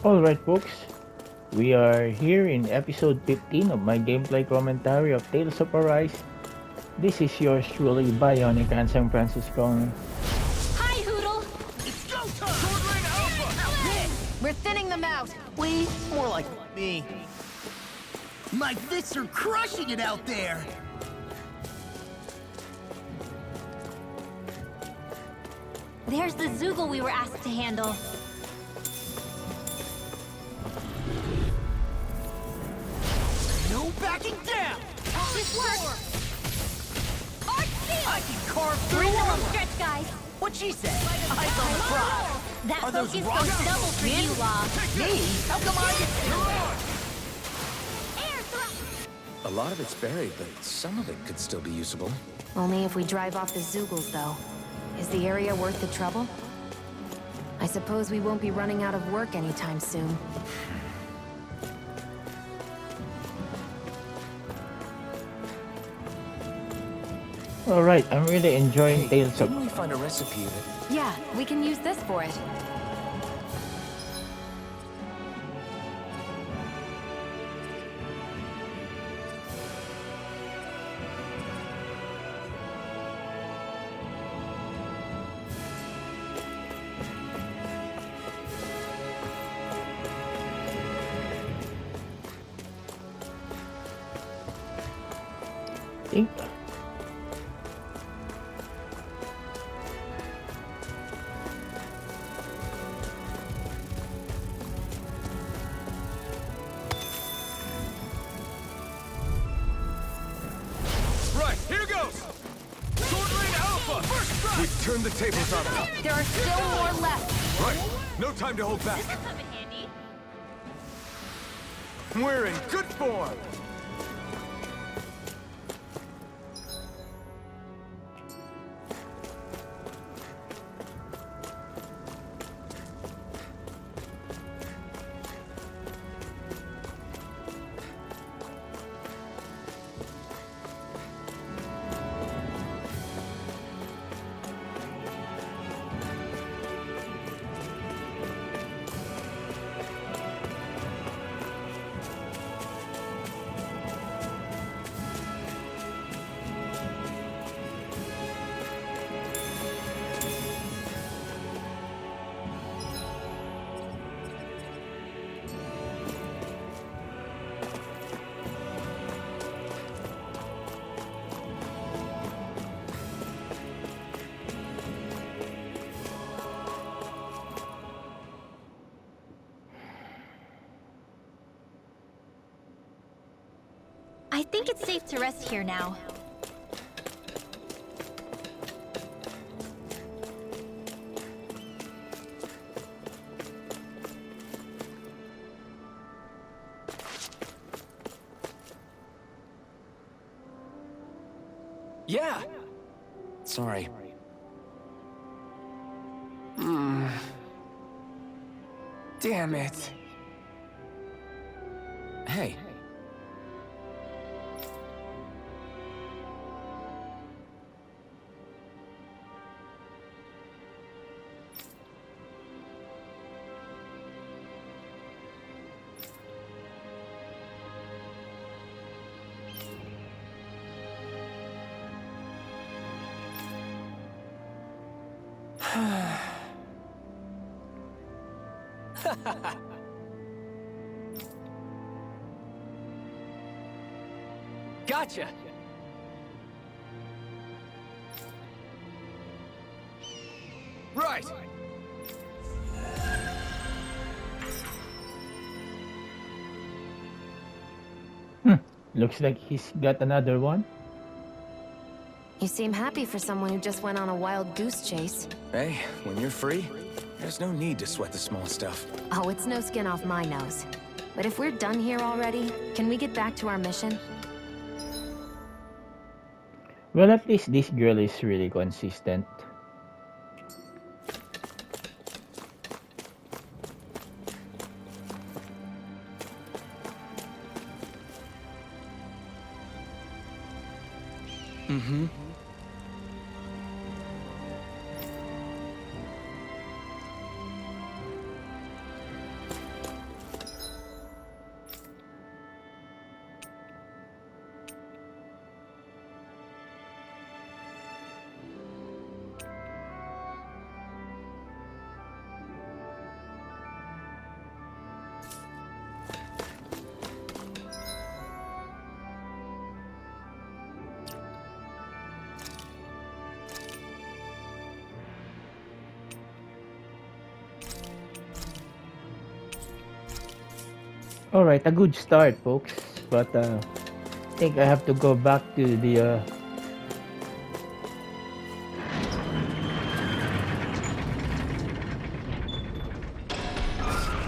Alright, folks, we are here in episode 15 of my gameplay commentary of Tales of Arise. This is yours truly, Bionic and San Francisco. Hi, Hoodle! It's go time! Swordling Alpha! We're thinning them out. We? More like me. My fists are crushing it out there! There's the Zoogle we were asked to handle. No backing down! This works! Arc I Seal! can carve through We're in the home armor! stretch, guys. What'd she say? Eyes on the prize! That Are those focus rockets goes double for in? you, Law. Me? How come I get Air thrust! A lot of it's buried, but some of it could still be usable. Only if we drive off the Zoogles, though. Is the area worth the trouble? I suppose we won't be running out of work anytime soon. Alright, I'm really enjoying Hey, Tales of... didn't we find a recipe that... Yeah, we can use this for it. think. Right, here goes! Swordling Alpha! First strike! We've turned the tables on them. There are still more left. Right, no time to hold back. Come in handy. We're in good form. I think it's safe to rest here now. Yeah! Sorry. Damn it. Hey. Gotcha! Right! Looks like he's got another one. You seem happy for someone who just went on a wild goose chase. Hey, when you're free, there's no need to sweat the small stuff. Oh, it's no skin off my nose. But if we're done here already, can we get back to our mission? Well, at least this girl is really consistent. Mm-hmm. Alright, a good start, folks. But I think I have to go back to the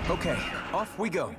Okay, off we go.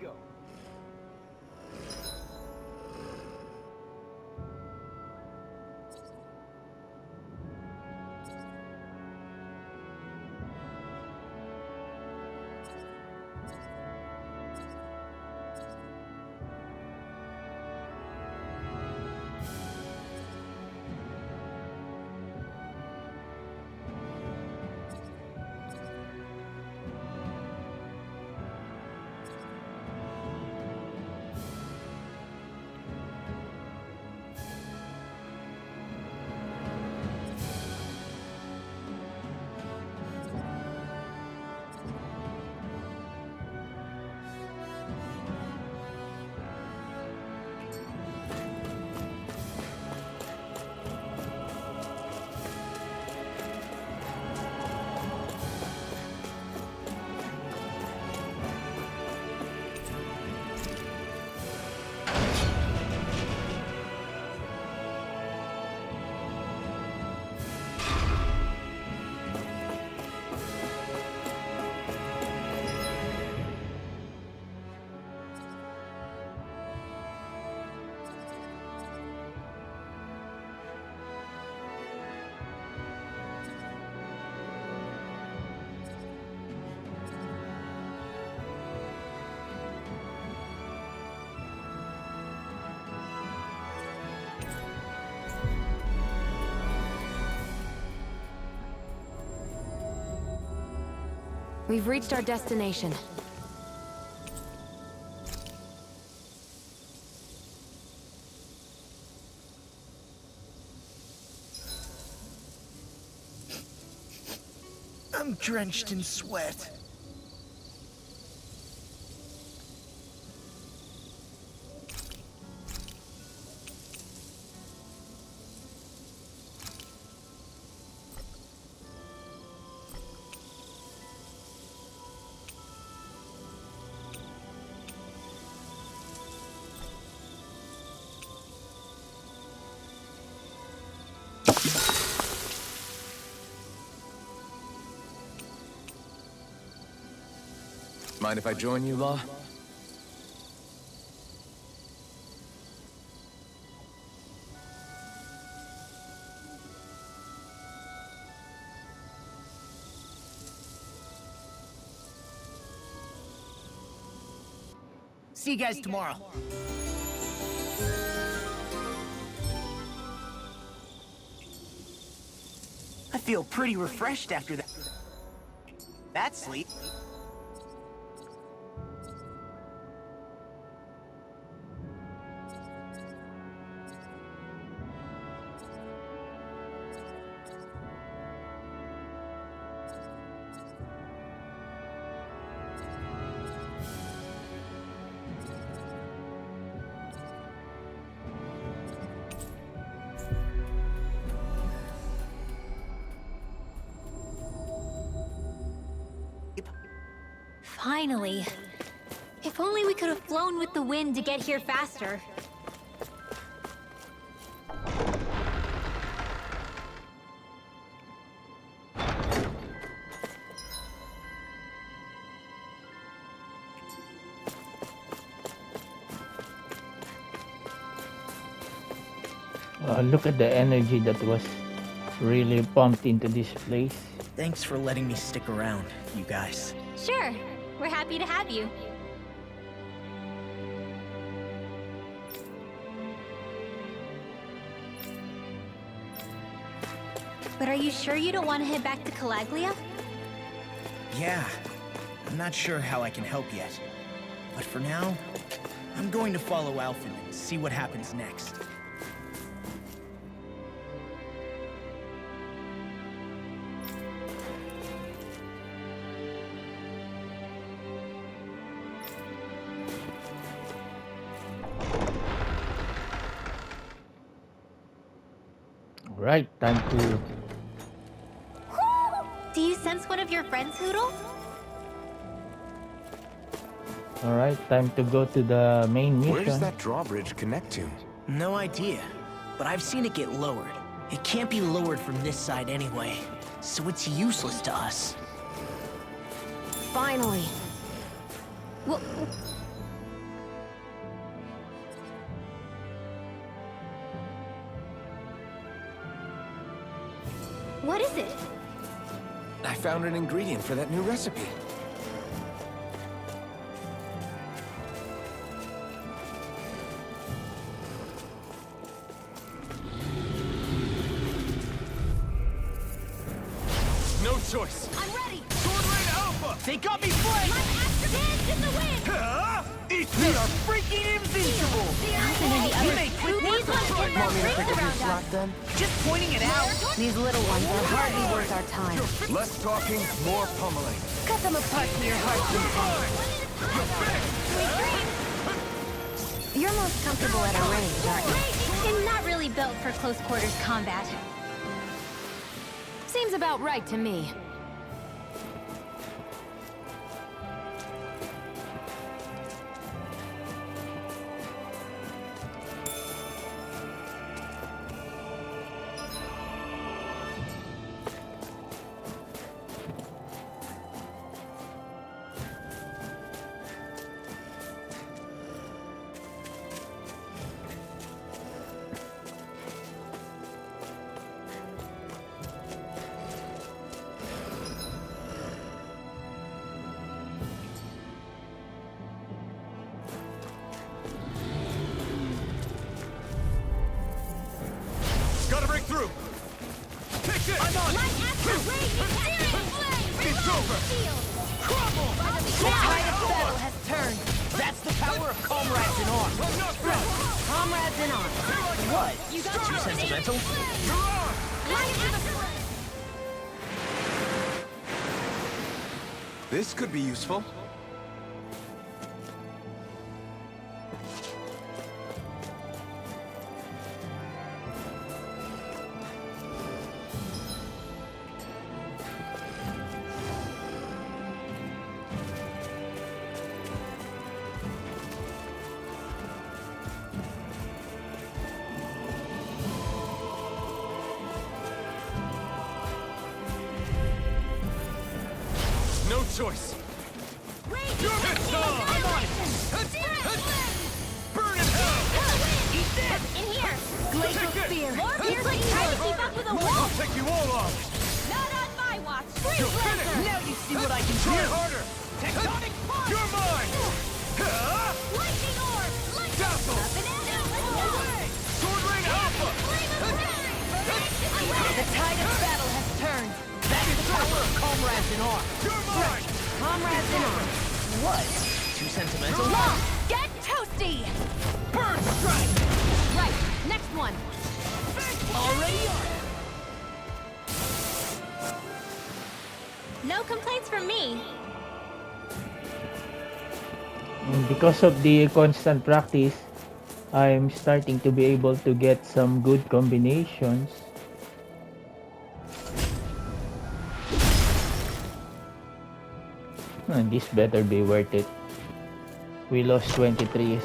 We've reached our destination. I'm drenched in sweat. Mind if I join you, Law? See you guys tomorrow. I feel pretty refreshed after that sleep. Finally. If only we could have flown with the wind to get here faster. look at the energy that was really pumped into this place. Thanks for letting me stick around, you guys. Sure. We're happy to have you. But are you sure you don't want to head back to Calaglia? Yeah, I'm not sure how I can help yet. But for now, I'm going to follow Alphen and see what happens next. Right, time to... Do you sense one of your friends, Hootle? Alright, time to go to the main Where does mission. that drawbridge connect to? No idea, but I've seen it get lowered. It can't be lowered from this side anyway, so it's useless to us. Finally. Wha- What is it? I found an ingredient for that new recipe. No choice. I'm ready. Sword Rain Alpha! They got me flanked! My axe dance in the wind. Eat They this! are freaking invincible! Alvin and the You others. may quit These ones get their rings around us. Then? Just pointing it out! These little ones are hardly worth our time. Less talking, more pummeling. Cut them apart to your heart's content. Sweet dreams. You're most comfortable at a range, aren't you? And not really built for close quarters combat. Seems about right to me. Gotta break through! Take this! I'm on! My axe is raging. Searing flame. It's over! Shield. Crumble! The tide of battle has turned. That's the power of comrades in arms! Enough now! Comrades in arms. What? You got Too sentimental? You're on! My axe. This could be useful. No choice! Raging. You're pissed off! I'm on it! Searing flame. Burn in hell! Eat this. In here. Glacial Take it. spear. More piercing. Trying to keep up with a I'll wolf. take you all on! Not on my watch. You're finished! Now you see what I can Try do! harder! Tectonic punch. You're mine! Lightning orb. Lightning. Dazzle. Up and out. Away! Sword Rain Alpha! Flame of prairie. The tide of battle has turned. That's the power of comrades in arms! You're mine! Comrades in arms. What? Too sentimental? Long, get toasty! Burn strike! Right, next one. Already on! No complaints from me. And because of the constant practice, I'm starting to be able to get some good combinations. This better be worth it. We lost 23.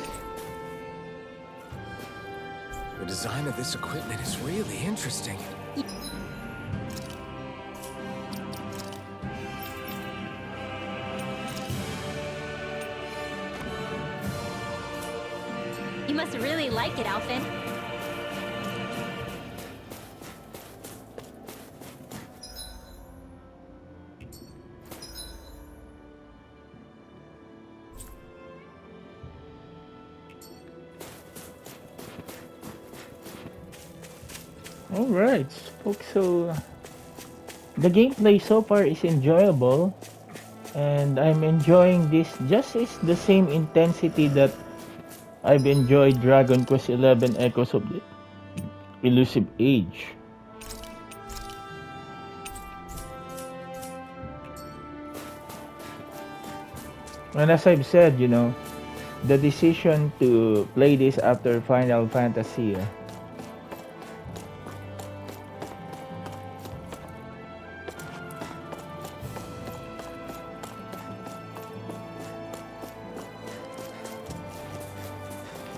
The design of this equipment is really interesting. You must really like it, Alphen. Alright, folks, so the gameplay so far is enjoyable, and I'm enjoying this just as the same intensity that I've enjoyed Dragon Quest XI Echoes of the Elusive Age. And as I've said, you know, the decision to play this after Final Fantasy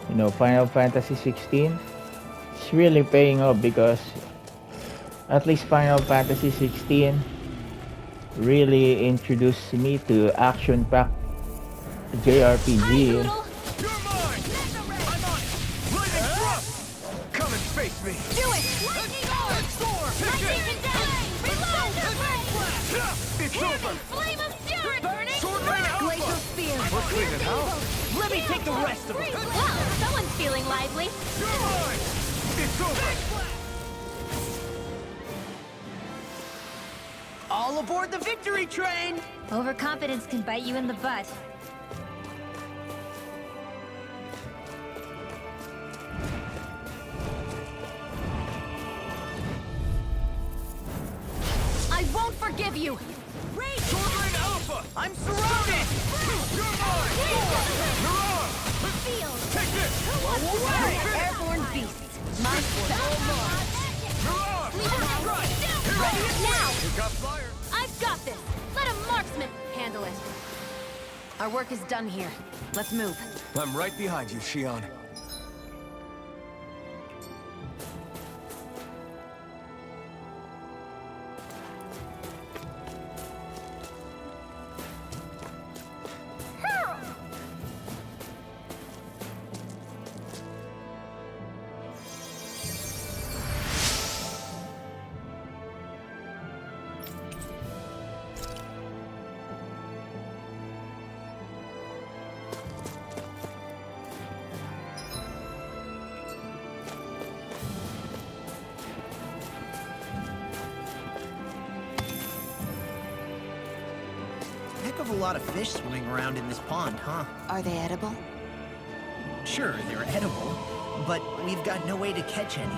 you know, Final Fantasy 16, it's really paying off because at least Final Fantasy 16 really introduced me to action-packed JRPG. You're mine! I'm on it! Lightning thrust! Come and face me! Do it! Lightning orb! Lightning contagion! Reload the blade! It's over! Flame of fury! Burning Sword Rain Glacial Alpha! Spear! We're cleaning house! Let me take the rest of them. Wow, someone's feeling lively. You're mine! It's over! All aboard the victory train! Overconfidence can bite you in the butt. I won't forgive you! Sword Rain Alpha! I'm surrounded! You're mine! You're on! Take this! Airborne beasts! My You're on! Now! You got fire! I've got this! Let a marksman handle it! Our work is done here. Let's move. I'm right behind you, Shion. Heck of a lot of fish swimming around in this pond, huh? Are they edible? Sure, they're edible, but we've got no way to catch any.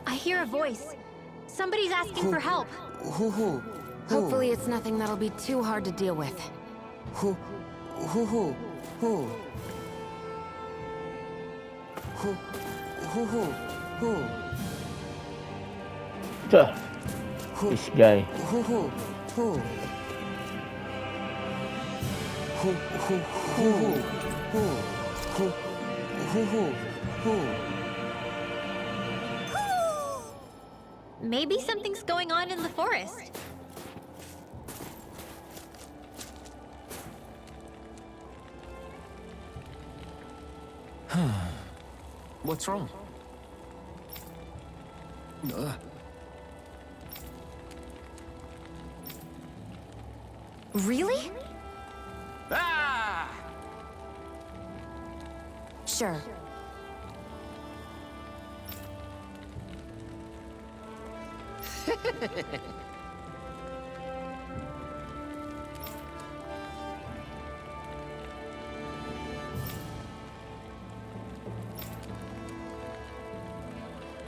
I hear a voice. Somebody's asking for help. Hopefully it's nothing that'll be too hard to deal with. Tuh, this guy. Maybe something's going on in the forest. What's wrong? Really? Ah! Sure.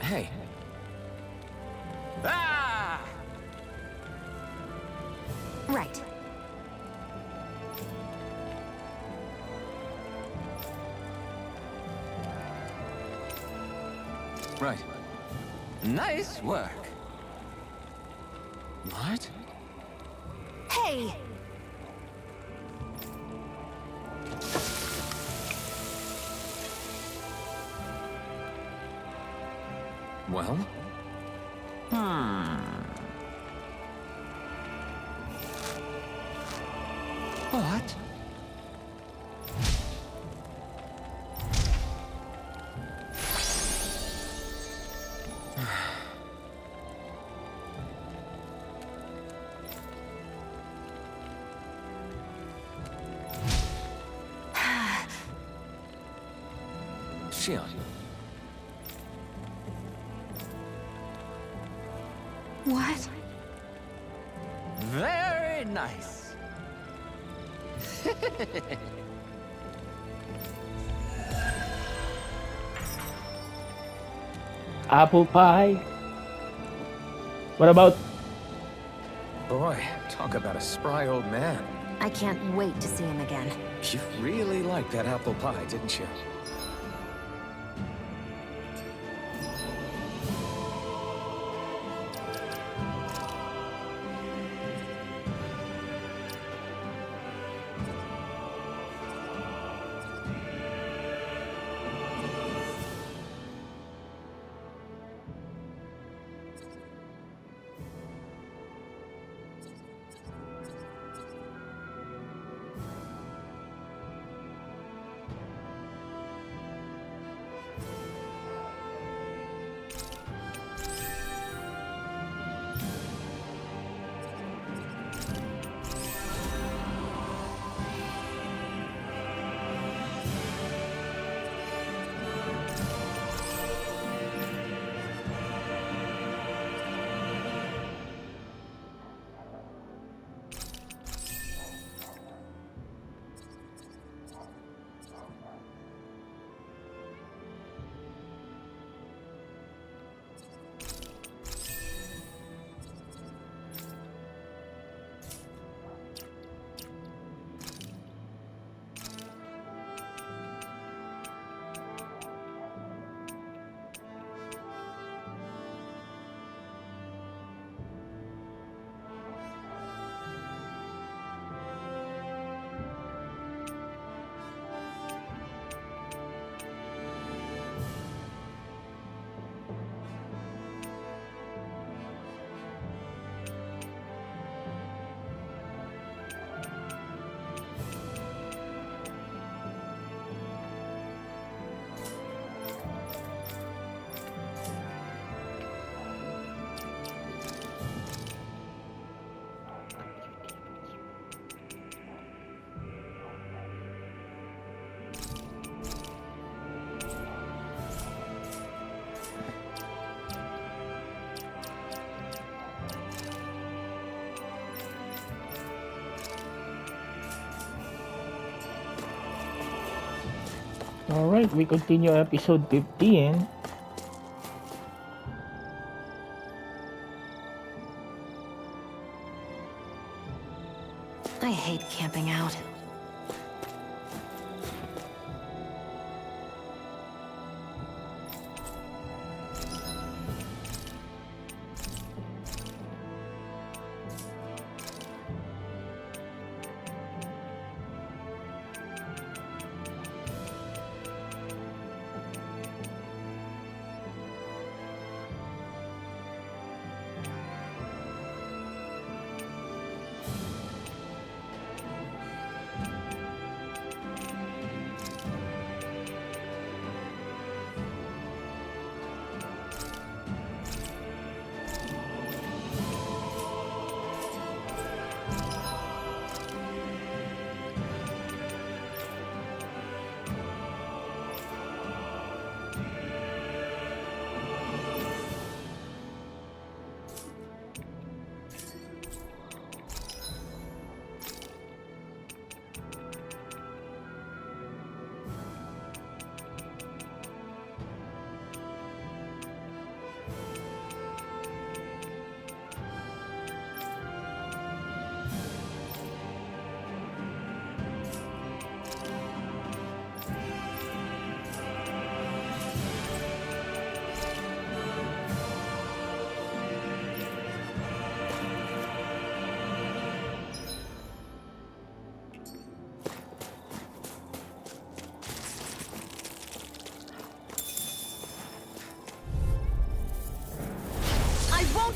Hey, Ah! Right. right. Nice work. What? Hey! Well? What? Shion. What? Very nice. Apple pie. What about Boy, talk about a spry old man. I can't wait to see him again. You really liked that apple pie, didn't you? Alright, we continue episode 15. I hate camping out.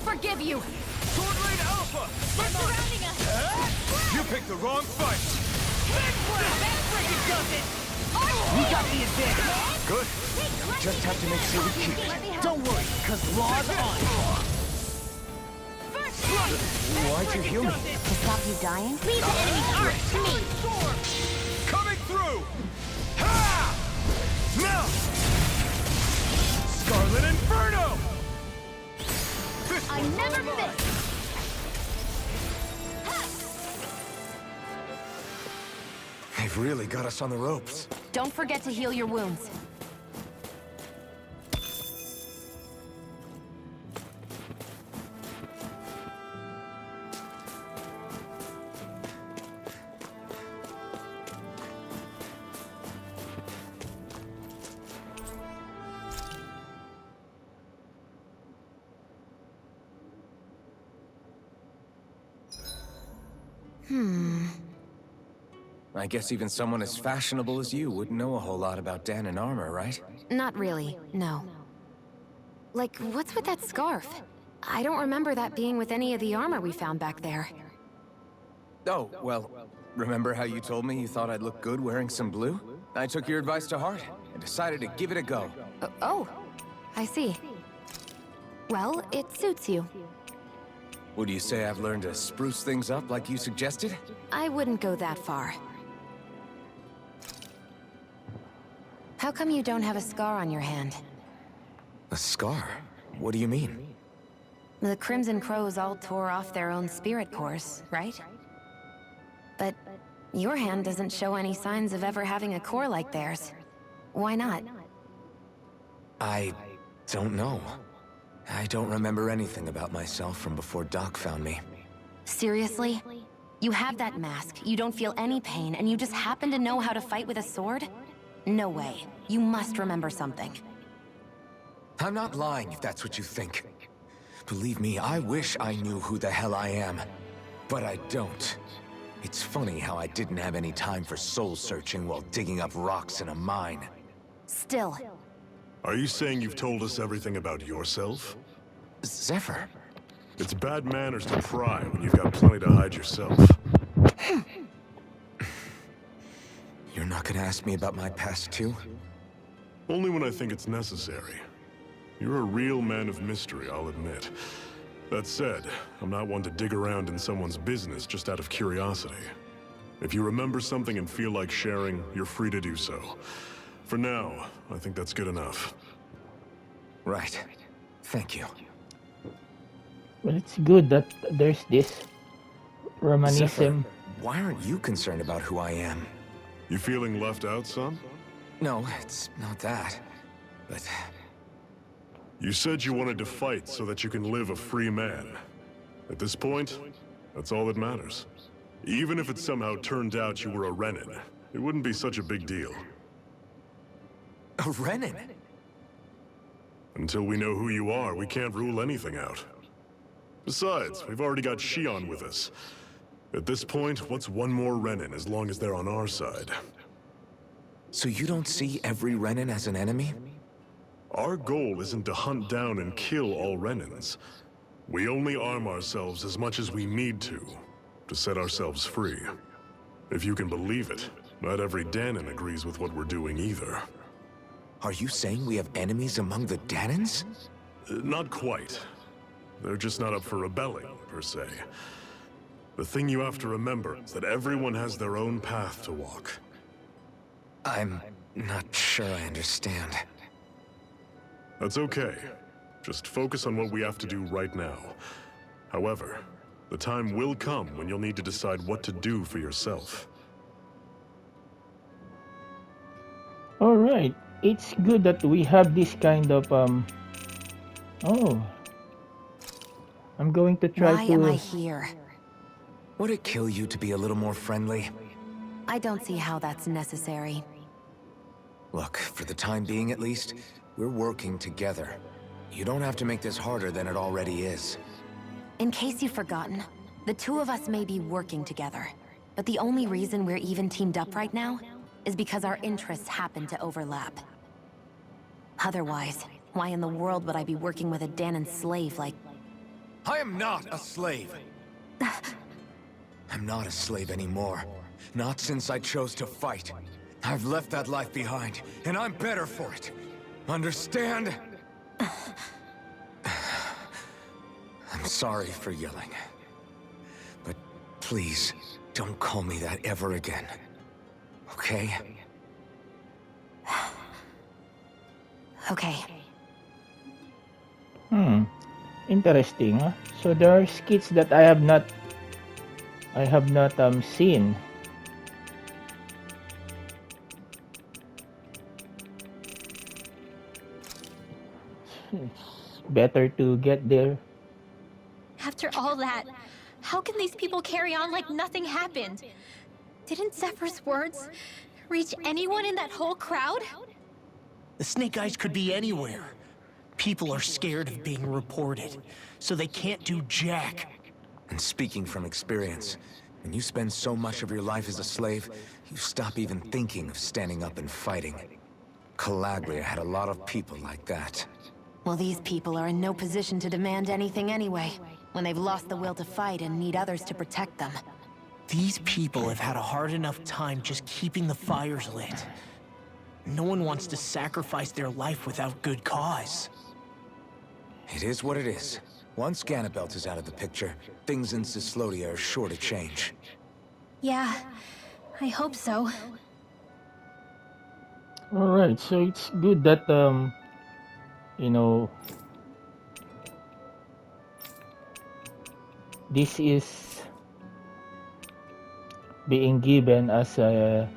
Forgive you! Sword Rain Alpha! They're surrounding us! You picked the wrong fight! We got the advantage. Good. Just have to make sure we keep it. Don't worry, cause law's on. Why'd you heal me? To stop you dying? Leave the enemy's art to me! Coming through! Ha! Now! Scarlet Inferno! I never miss! They've really got us on the ropes. Don't forget to heal your wounds. I guess even someone as fashionable as you wouldn't know a whole lot about Dan and armor, right? Not really, no. Like, what's with that scarf? I don't remember that being with any of the armor we found back there. Oh, well, remember how you told me you thought I'd look good wearing some blue? I took your advice to heart and decided to give it a go. Oh, I see. Well, it suits you. Would you say I've learned to spruce things up like you suggested? I wouldn't go that far. How come you don't have a scar on your hand? A scar? What do you mean? The Crimson Crows all tore off their own spirit cores, right? But your hand doesn't show any signs of ever having a core like theirs. Why not? I don't know. I don't remember anything about myself from before Doc found me. Seriously? You have that mask, you don't feel any pain, and you just happen to know how to fight with a sword? No way. You must remember something. I'm not lying if that's what you think. Believe me, I wish I knew who the hell I am. But I don't. It's funny how I didn't have any time for soul searching while digging up rocks in a mine. Still. Are you saying you've told us everything about yourself? Zephyr? It's bad manners to pry when you've got plenty to hide yourself. You're not gonna ask me about my past too? Only when I think it's necessary. You're a real man of mystery, I'll admit. That said, I'm not one to dig around in someone's business just out of curiosity. If you remember something and feel like sharing, you're free to do so. For now, I think that's good enough. Right. Thank you. Well, it's good that there's this Zephyr, Romanism. why aren't you concerned about who I am? You feeling left out, son? No, it's not that. But You said you wanted to fight so that you can live a free man. At this point, that's all that matters. Even if it somehow turned out you were a Renin, it wouldn't be such a big deal. a Renin? Until we know who you are, we can't rule anything out. Besides, we've already got Shion with us. At this point, what's one more Renin as long as they're on our side? So you don't see every Renin as an enemy? Our goal isn't to hunt down and kill all Renins. We only arm ourselves as much as we need to set ourselves free. If you can believe it, not every Danon agrees with what we're doing either. Are you saying we have enemies among the Danons? Not quite. They're just not up for rebelling, per se. The thing you have to remember is that everyone has their own path to walk. I'm not sure I understand. That's okay. Just focus on what we have to do right now. However, the time will come when you'll need to decide what to do for yourself. Alright, it's good that we have this kind of oh, I'm going to try Why to am I here? Would it kill you to be a little more friendly? I don't see how that's necessary. Look, for the time being at least, we're working together. You don't have to make this harder than it already is. In case you've forgotten, the two of us may be working together, but the only reason we're even teamed up right now is because our interests happen to overlap. Otherwise, why in the world would I be working with a Danon slave like... I am not a slave! I'm not a slave anymore. Not since I chose to fight. I've left that life behind, and I'm better for it. Understand? I'm sorry for yelling. But please, don't call me that ever again. Okay? Okay. Interesting, huh? So there are skits that I have not seen. It's better to get there. After all that, how can these people carry on like nothing happened? Didn't Zephyr's words reach anyone in that whole crowd? The Snake Eyes could be anywhere. People are scared of being reported, so they can't do jack. And speaking from experience, when you spend so much of your life as a slave, you stop even thinking of standing up and fighting. Calagria had a lot of people like that. Well, these people are in no position to demand anything anyway, when they've lost the will to fight and need others to protect them. These people have had a hard enough time just keeping the fires lit. No one wants to sacrifice their life without good cause. It is what it is. Once Ganabelt is out of the picture, things in Cyslodia are sure to change. Yeah, I hope so. Alright, so it's good that you know, this is being given as a,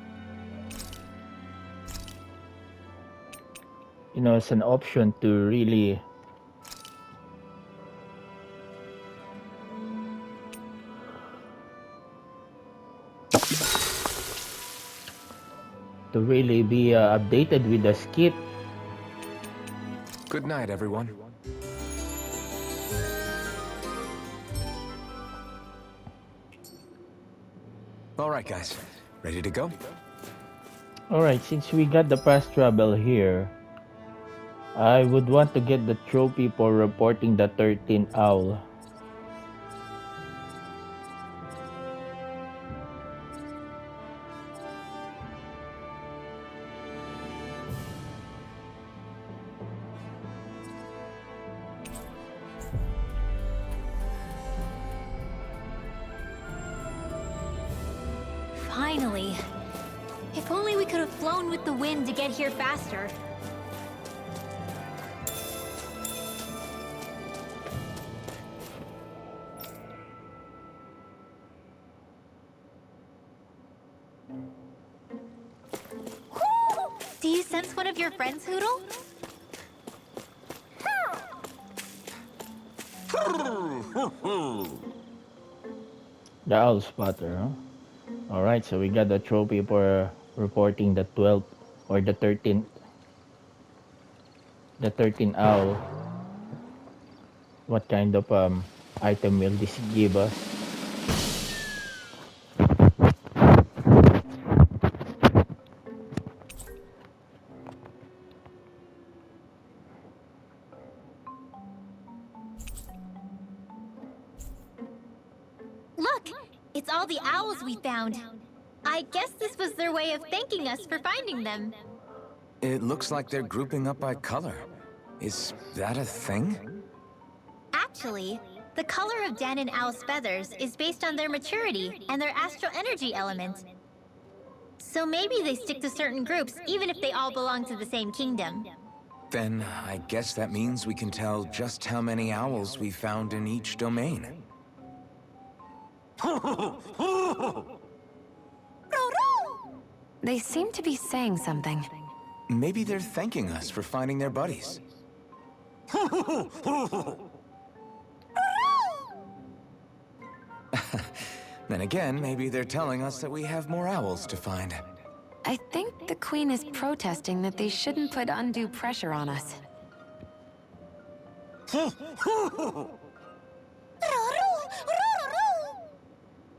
you know, as an option to really be updated with the skit. Good night, everyone. All right, guys. Ready to go? Alright, since we got the fast travel here, I would want to get the trophy for reporting the 13th owl. Finally. If only we could have flown with the wind to get here faster. Do you sense one of your friends, Hoodle? The owl spotter, huh? Alright, so we got the trophy for reporting the 12th or the 13th owl. What kind of item will this give us? Look! It's all the owls we found. I guess this was their way of thanking us for finding them. It looks like they're grouping up by color. Is that a thing? Actually, the color of Dan and Owl's feathers is based on their maturity and their astral energy element. So maybe they stick to certain groups even if they all belong to the same kingdom. Then I guess that means we can tell just how many owls we found in each domain. They seem to be saying something. Maybe they're thanking us for finding their buddies. Then again, maybe they're telling us that we have more owls to find. I think the Queen is protesting that they shouldn't put undue pressure on us.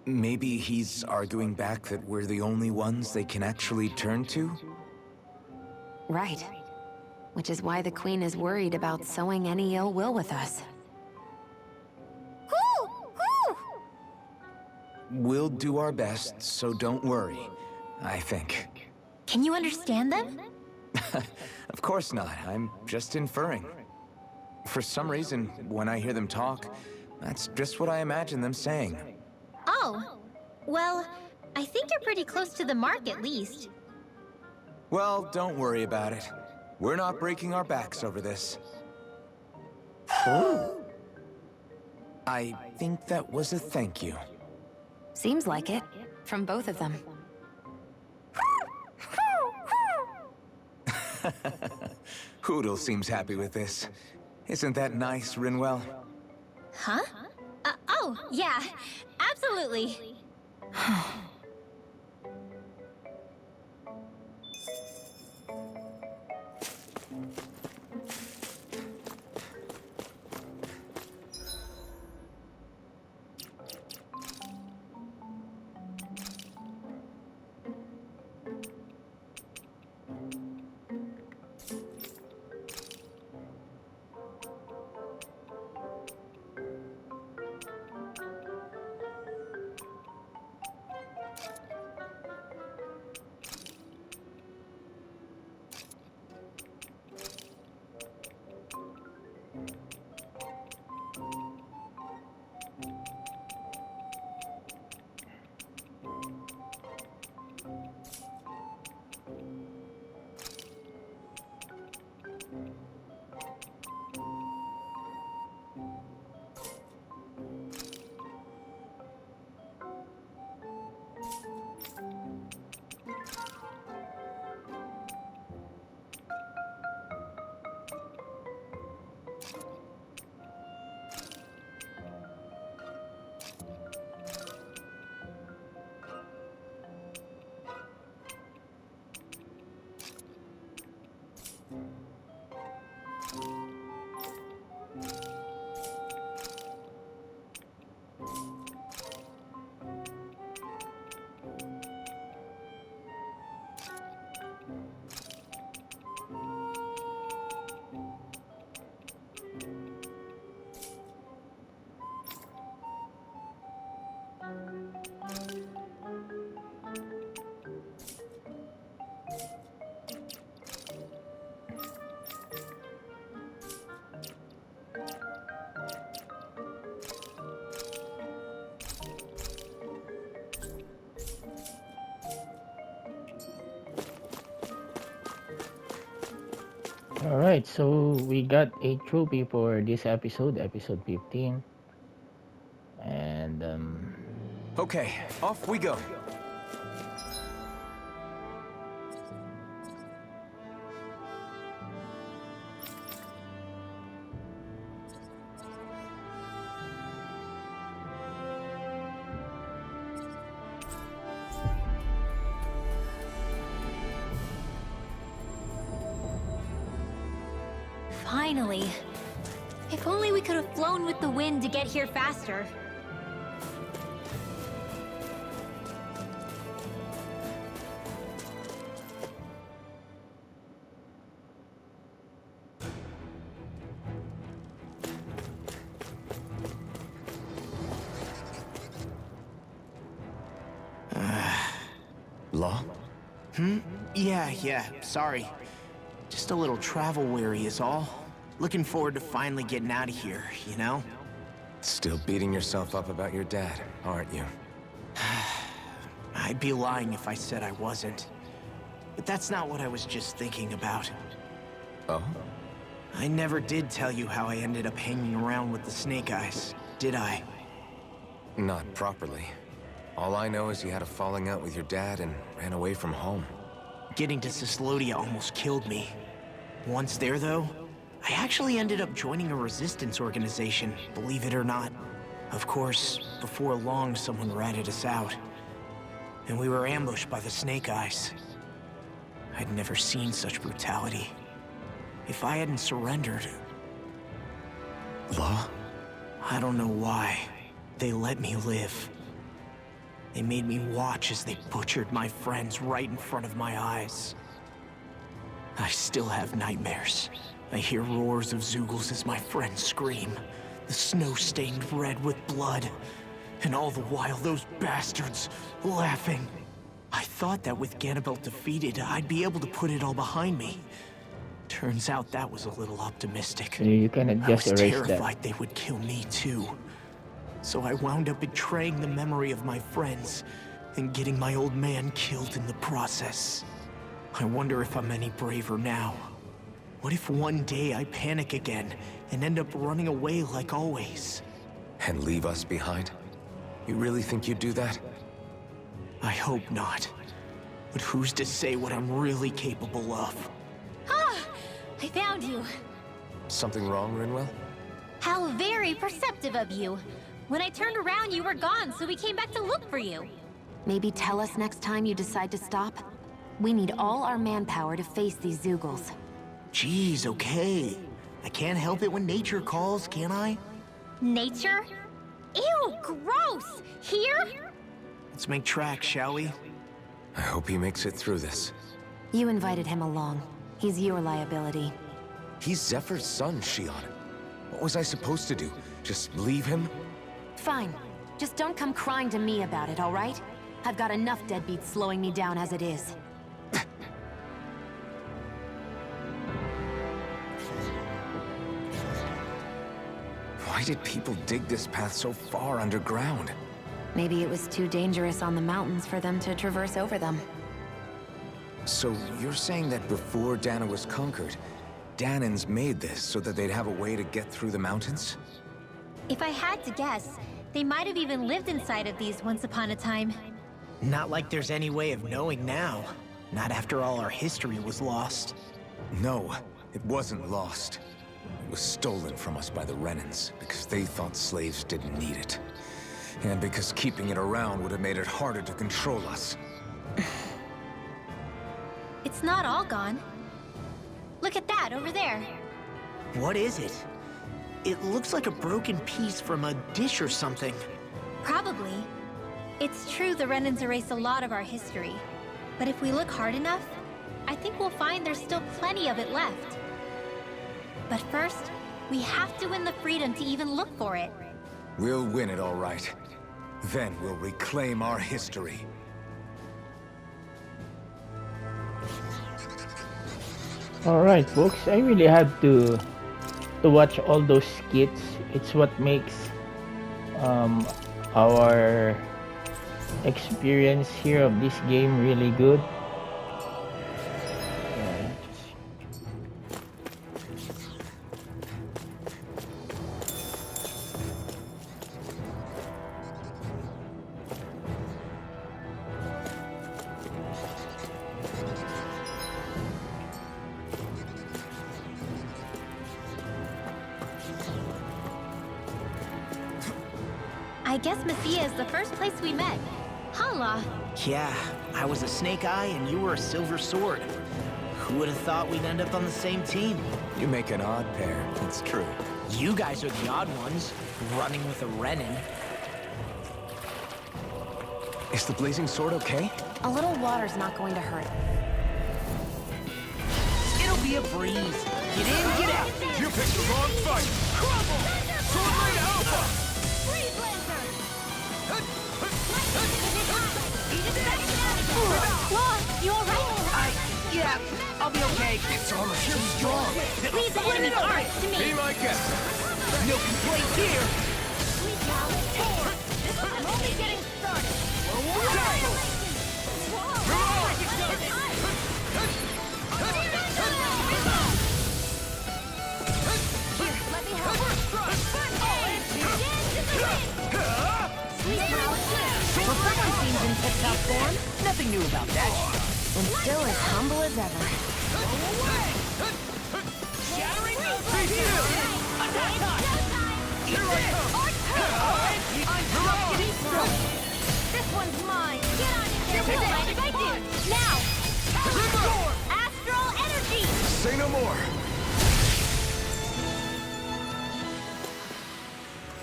Maybe he's arguing back that we're the only ones they can actually turn to? Right. Which is why the Queen is worried about sowing any ill will with us. We'll do our best, so don't worry, I think. Can you understand them? Of course not, I'm just inferring. For some reason, when I hear them talk, that's just what I imagine them saying. Oh. Well, I think you're pretty close to the mark at least. Well, don't worry about it. We're not breaking our backs over this. I think that was a thank you. Seems like it, from both of them. Hoodle seems happy with this. Isn't that nice, Rinwell? Huh? Oh, yeah. Absolutely. Alright, so we got a trophy for this episode, episode 15. And, Okay, off we go. Finally. If only we could have flown with the wind to get here faster. Law? Yeah, sorry. Just a little travel weary is all. Looking forward to finally getting out of here, you know? Still beating yourself up about your dad, aren't you? I'd be lying if I said I wasn't. But that's not what I was just thinking about. Oh? I never did tell you how I ended up hanging around with the Snake Eyes, did I? Not properly. All I know is you had a falling out with your dad and ran away from home. Getting to Cyslodia almost killed me. Once there, though, I actually ended up joining a resistance organization, believe it or not. Of course, before long, someone ratted us out. And we were ambushed by the Snake Eyes. I'd never seen such brutality. If I hadn't surrendered... Law? I don't know why. They let me live. They made me watch as they butchered my friends right in front of my eyes. I still have nightmares. I hear roars of Zeugles as my friends scream. The snow stained red with blood. And all the while, those bastards laughing. I thought that with Ganabelt defeated, I'd be able to put it all behind me. Turns out that was a little optimistic. You cannot I was just erase terrified that. they would kill me too. So I wound up betraying the memory of my friends and getting my old man killed in the process. I wonder if I'm any braver now. What if one day I panic again and end up running away like always? And leave us behind? You really think you'd do that? I hope not. But who's to say what I'm really capable of? Ah! I found you. Something wrong, Rinwell? How very perceptive of you. When I turned around, you were gone, so we came back to look for you. Maybe tell us next time you decide to stop? We need all our manpower to face these Zeugles. Jeez, okay. I can't help it when nature calls, can I? Nature? Ew, gross! Here? Let's make tracks, shall we? I hope he makes it through this. You invited him along. He's your liability. He's Zephyr's son, Shion. What was I supposed to do? Just leave him? Fine. Just don't come crying to me about it, all right? I've got enough deadbeats slowing me down as it is. Why did people dig this path so far underground? Maybe it was too dangerous on the mountains for them to traverse over them. So you're saying that before Dahna was conquered, Dahnans made this so that they'd have a way to get through the mountains? If I had to guess, they might have even lived inside of these once upon a time. Not like there's any way of knowing now. Not after all our history was lost. No, it wasn't lost. It was stolen from us by the Renans, because they thought slaves didn't need it. And because keeping it around would have made it harder to control us. It's not all gone. Look at that over there. What is it? It looks like a broken piece from a dish or something. Probably. It's true the Renans erased a lot of our history. But if we look hard enough, I think we'll find there's still plenty of it left. But first, we have to win the freedom to even look for it. We'll win it all right. Then we'll reclaim our history. Alright folks, I really had to watch all those skits. It's what makes our experience here of this game really good. I guess Messia is the first place we met. Hala. Yeah, I was a Snake Eye and you were a Silver Sword. Who would have thought we'd end up on the same team? You make an odd pair, that's true. You guys are the odd ones, running with a Renin. Is the blazing sword okay? A little water's not going to hurt. It'll be a breeze. Get in, get out. You picked the wrong fight! Crumble! Sword Rain Alpha! You alright? Yeah, I'll be okay. Its armor too strong! Leave the enemy parts to me. Be my guest! No complaints here. I'm only getting started. Let me help. Well, someone seems in tip-top form. Nothing new about that. And still as humble as ever. Shattering the field! Attack time! Here I come! This one's mine. Get on it. Get right as I do. Now. Astral energy. Say no more!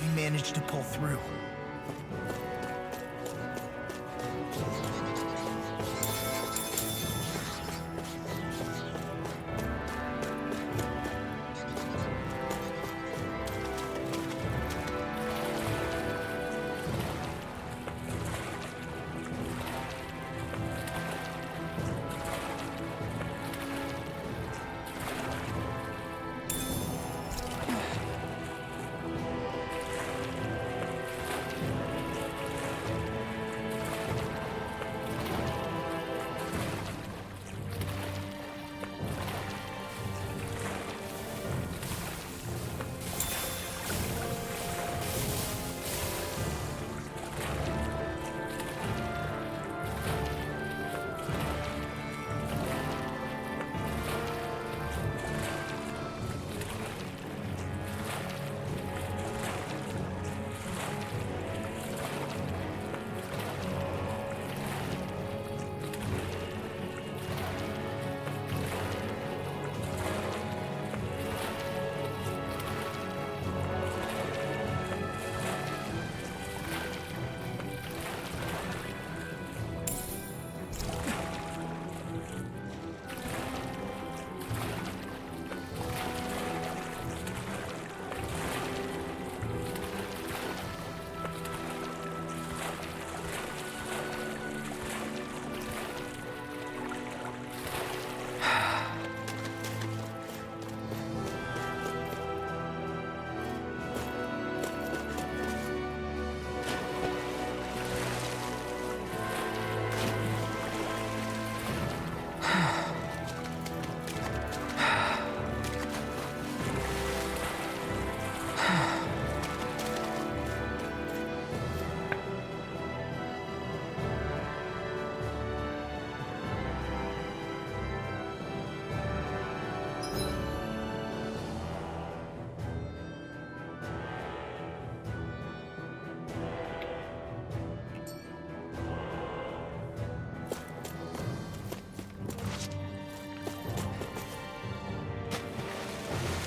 We managed to pull through.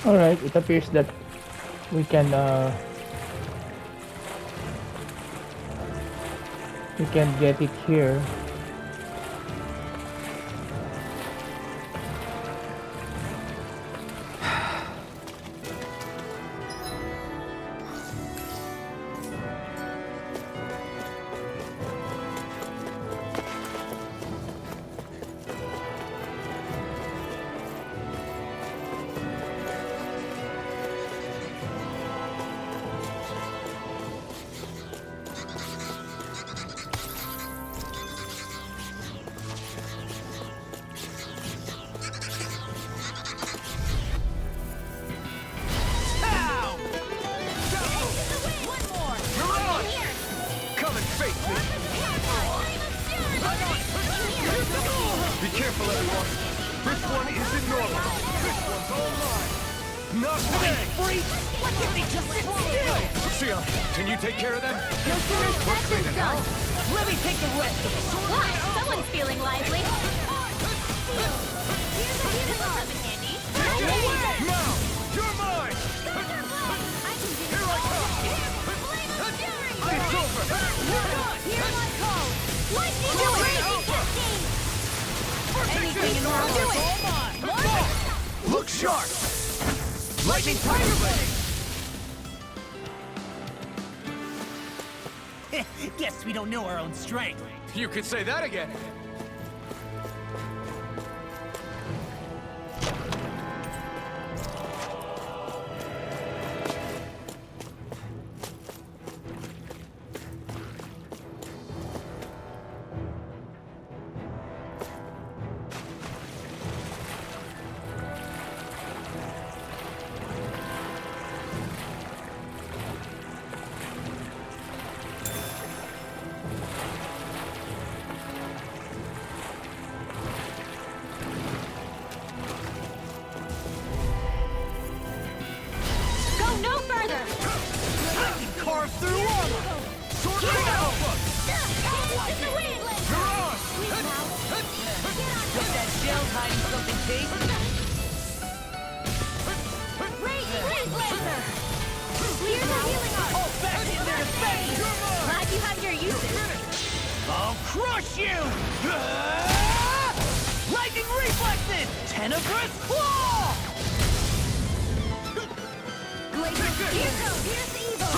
Alright, it appears that we can get it here. Come and face me! Be careful, everyone! This one isn't normal! This one's all mine! Not today! Freak! What did they just sit still? Sion, can you take care of them? No sooner said than done. Let me take the rest of them. Wow, someone's feeling lively. Look sharp! Lightning Tiger Blade! Guess we don't know our own strength. You could say that again. Go no further! Carve through armor! Sword Blade Alpha! In the wind! You're on! Got that shell's hiding something tasty. Rage Blazer! Clear the healing arc! All back in their face! Glad you have your uses. I'll crush you! Lightning reflexes! Tenebrous claw! Here's the evil!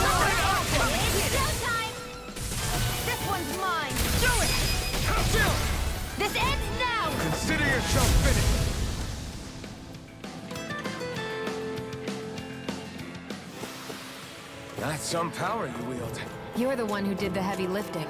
It's showtime! This one's mine! Do it! Chill! This ends now! Consider yourself finished! That's some power you wield. You're the one who did the heavy lifting.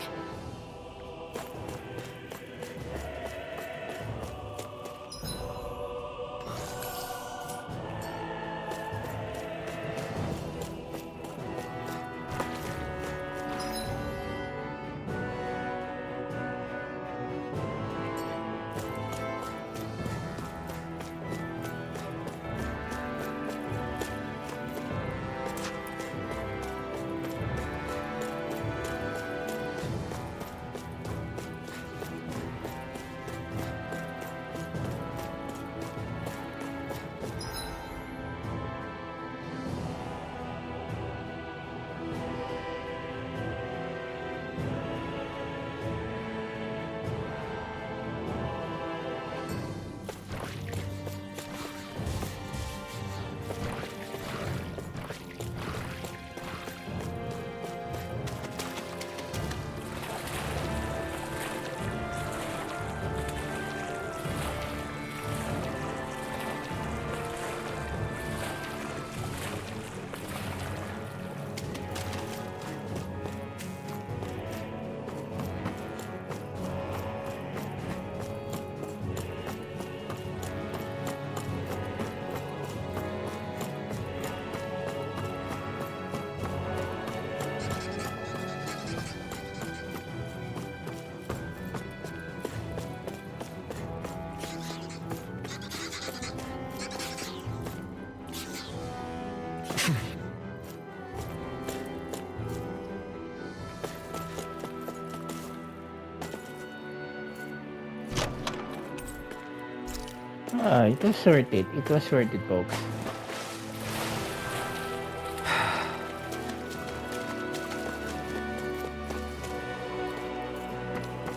It was worth it. It was worth it, folks.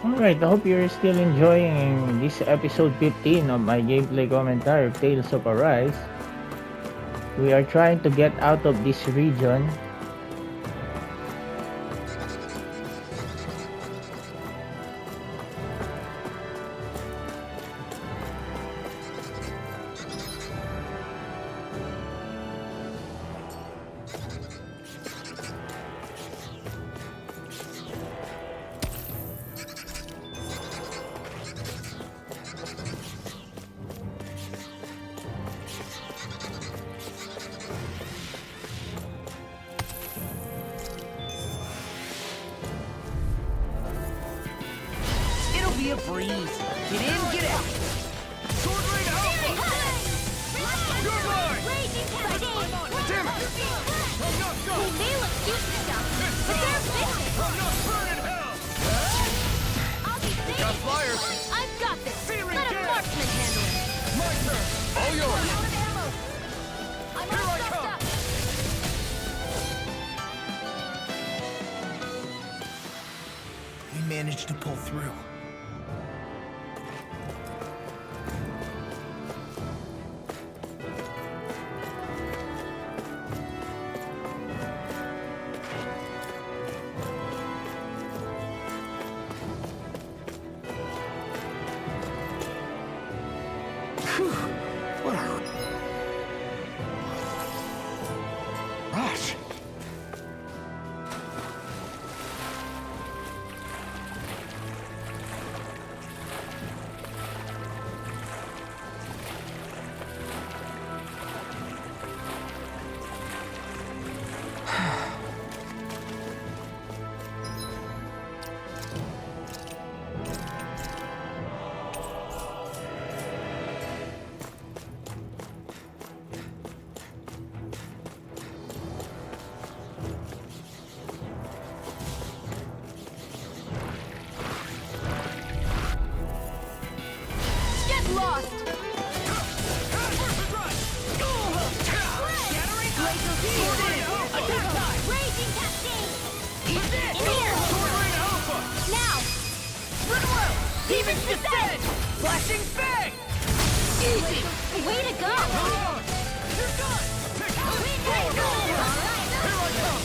Alright, I hope you're still enjoying this episode 15 of my gameplay commentary of Tales of Arise. We are trying to get out of this region. It'll be a breeze. Get in, get out. Sword Blade Alpha! You're mine! Damn it! I'm not They done! may look cute and stuff, but they're vicious! I'm not burning hell! I'll be safe! Got flyers! I've got this! Searing Let a gas! marksman handle it! My turn! All yours! Out of ammo! I'm Here all I stuffed come. up! We managed to pull through. What a rush. Get lost! Raging cascade! Eat this! In here! Swordling Alpha! Now! Goodwill! Demon's Descent! Flashing Fang! Easy! Way to go! Mirage! You're done! Take it! Here Here I come!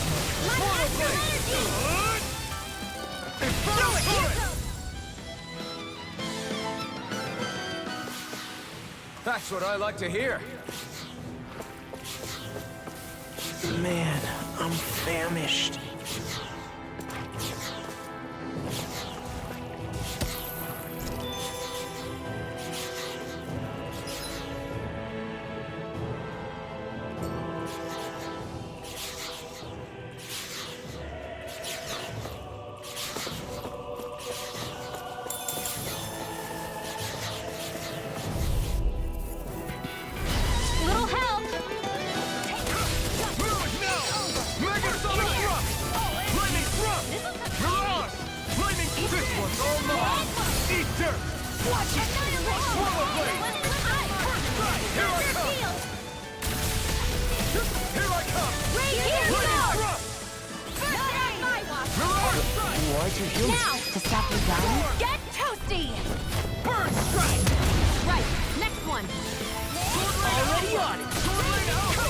Mortal Blade! Infernal Torrent! That's what I like to hear. Man, I'm famished. Little help! Mirage now! Megasonic Thrust! Lightning Thrust! Mirage! Lightning! This one's all mine! Eat dirt! Watch it! Swallow Blade! Here I come! Here I come! Lightning Thrust! Mirage Strike! Why'd you heal me? Now! To stop you dying? Get toasty! Burn Strike! Right, next one. Already on it! Swordling Alpha!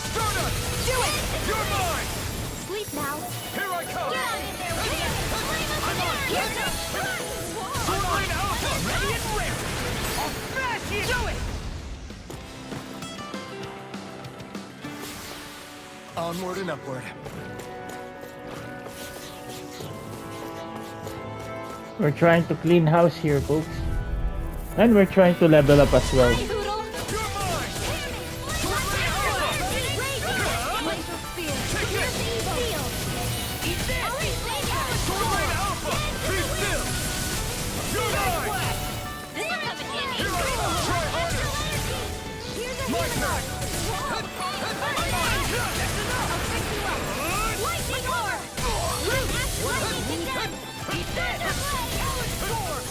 Stardust! Do it! You're mine! Sleep now! Here I come! I'm on! Swordling Alpha! Ready and ready! I'll smash you! Do it! Onward and upward. We're trying to clean house here, folks. And we're trying to level up as well. Poodle! You're mine! Glacial spear! Piercing field! Eat this! Swordling Alpha! Be still! You're mine! This'll come in handy! Try harder! Here's a My healing turn! Lightning orb! Lightning descent! Eat this!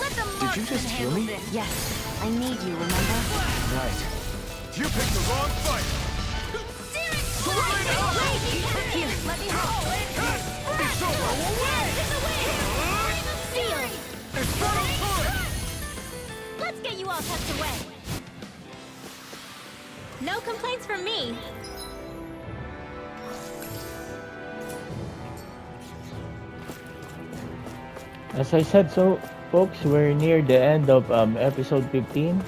Let the Did you just heal me? Yes, I need you, remember? Right. You picked the wrong fight! Swordling Alpha! Here, let me hold! It's over! Steel! Infernal Torrent! Let's get you all tucked away! No complaints from me! As I said, so folks, we're near the end of episode 15.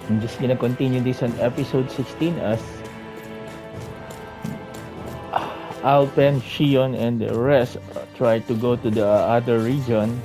I'm just gonna continue this on episode 16 as Alpen, Shion, and the rest try to go to the other region.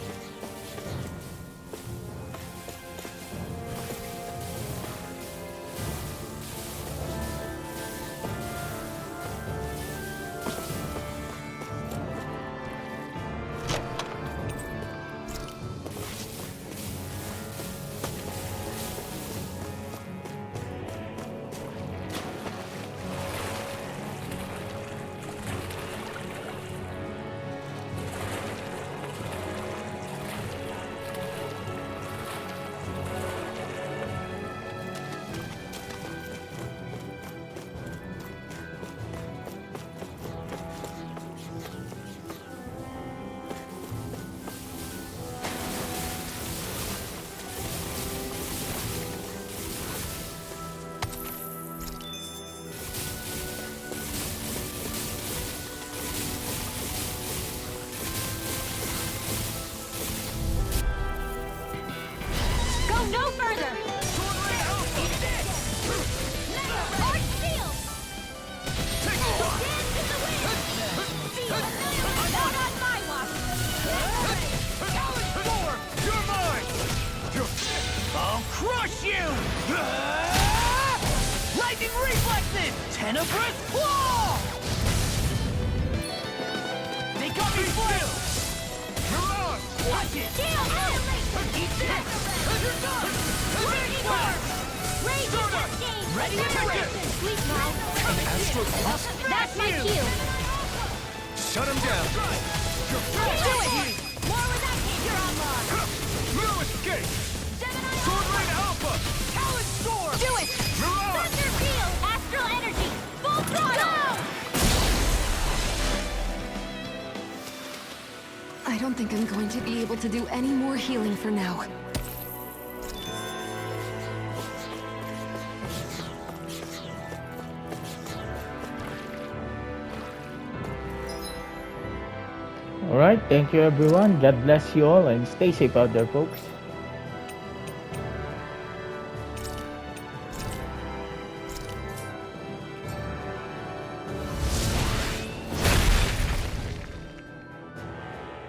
crush you! Lightning reflexes! Tenebrous claw! They got me foiled! Mirage! Watch it! Eat this! You're done! Ready to rip! Astral That's my cue. Shut him down! Do it! More with that hit, you're online. No escape! Sword Rain Alpha! Talon Storm! Do it! Mirage! Thunder Peel! Astral Energy! Full throttle! I don't think I'm going to be able to do any more healing for now. Alright, thank you everyone. God bless you all and stay safe out there, folks.